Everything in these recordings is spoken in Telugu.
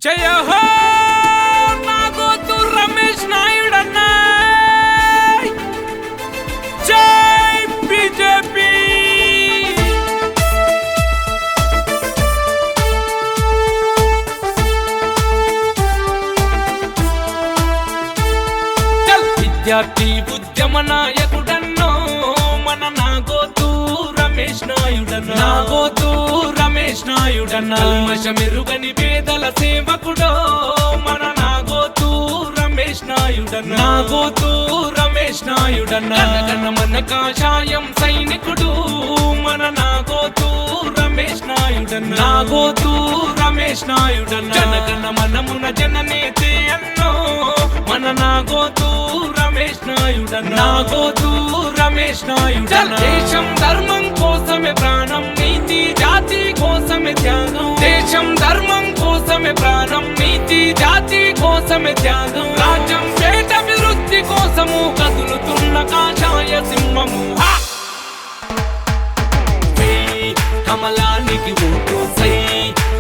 జయ హో నాగోతు రమేష్ నాయుడన్న జై బీజేపీ విద్యార్థి ఉద్యమ నాయకుడన్నో మన నాగోతు రమేష్ నాయుడన్న నాగోతు రమేష్ నాయుడన్న కల్మషమెరుగని పేదల సేవకుడో మన నాగోతు రమేష్ నాయుడన్న నాగోతు రమేష్ నాయుడన్న కన మన కాషాయం సైనికుడు మన నాగోతు రమేష్ నాయుడన్న నాగోతు రమేష్ నాయుడన్న జనగణ మనమున జననేతే అన్నో మన నాగోతు రమేష్ నాయుడన్న నాగోతు రమేష్ నాయుడన్న దేశం ధర్మం కోసమే ప్రాణం నీతి జాతి కోసమే త్యాగం దేశం ధర్మం కోసమే ప్రాణం నీతి జాతి కోసమే త్యాగం రాజ్యం పేట అభివృద్ధి కోసము కదులుతున్న కాషాయ సింహము కమలానికి ఓటు సై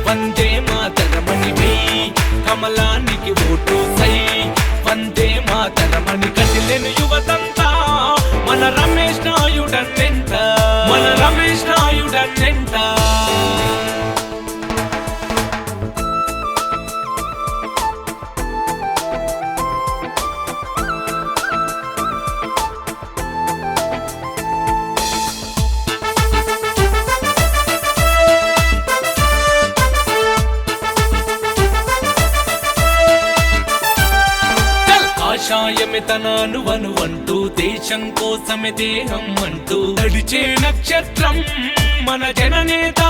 వందే మాతరమణి వెయ్యి కమలానికి ఓటు సై వందే మాతరమణి కదిలేను యువతంతా మన రమేష్ నాయుడన్నెంత మన రమేష్ నాయుడన్నెంత కాషాయమే తనాను అంటూ దేశం కోసమే దేహం అంటూ నడిచే నక్షత్రం మన జననేత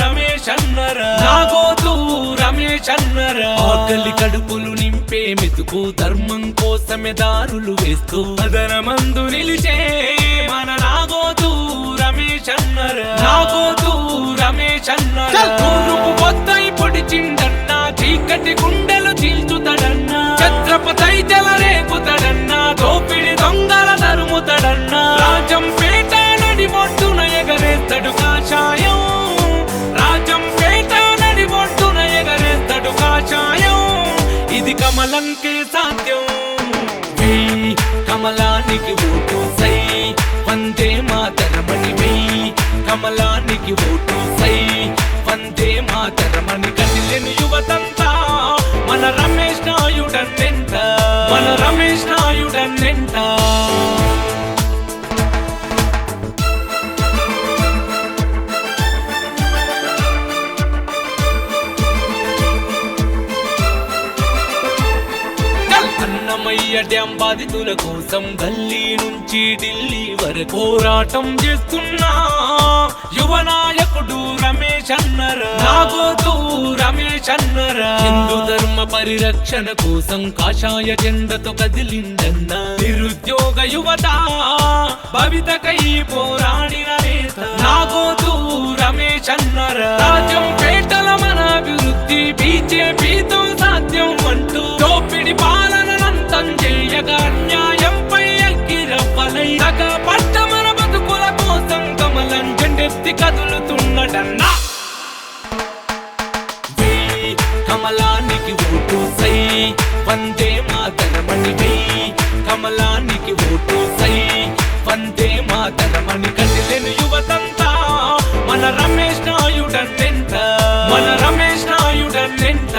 రమేష్ అన్నరా నాగోతు రమేష్ అన్నరా ఆకలి కడుపులు నింపే మెతుకు ధర్మం కోసమే దారులు వేస్తూ అదనమందు నిలిచే మన నాగోతు రమేష్ అన్నరా నాగోతు రమేష్ అన్నరా తూర్పు పొద్దై పొడిచిండన్నా చీకటి గుండెలు చీల్చుతాడన్నా ఛత్రపతి చెలరేకుతాడన్నా దోపిడి దొంగల తరుముతాడన్నా రాజం పేట నడిబొట్టున ఎగరేస్తాడు కాషాయం రాజం పేట నడిబొట్టున ఎగరేస్తాడు కాషాయం ఇది కమలంకే సాధ్యం కమలానికి ఓటు సై వందే మాతరమణి వెయ్యి కమలానికి ఓటు సై వందే మాతరమణి కదిలేను యువతంతా మన రమేష్ నాయుడన్నెంత మన రమేష్ నాయుడన్నెంత అన్నమయ్య డ్యాం బాధితుల కోసం గల్లీ నుంచి ఢిల్లీ వరకు పోరాటం చేస్తున్నా యువ నాయకుడు రమేష్ అన్నరా నాగోతు రమేష్ అన్నరా హిందూ ధర్మ పరిరక్షణ కోసం కాషాయ జెండతో కదిలిందన్న నిరుద్యోగ యువత భవితకై పోరాడిన నేత నాగోతు రమేష్ అన్నరా రాజ్యం పేటల మన అభివృద్ధి బీజేపీతో సాధ్యం అంటూ దోపిడి పాలనంతం చేయగా అన్యాయంపై అగ్గిరవ్వలై పట్ట మన బతుకుల కోసం కమలం జెండెత్తి కదులుతున్నడన్నా కమలానికి ఓటు సై వందే మాతరమణి వెయ్యి కమలానికి ఓటు సై వందే మాతరమణి కదిలేను యువతంతా మన రమేష్ నాయుడన్నెంత మన రమేష్ నాయుడన్నెంత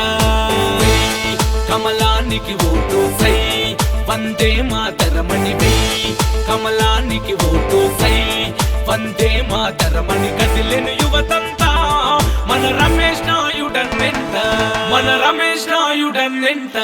కమలానికి ఓటు సై వందే మాతరమణి వెయ్యి కమలానికి ఓటు సై వందే మాతరమణి కదిలేను యువతంతా మన రమేష్ నాయుడన్నెంత మన రమేష్ నాయుడన్నెంత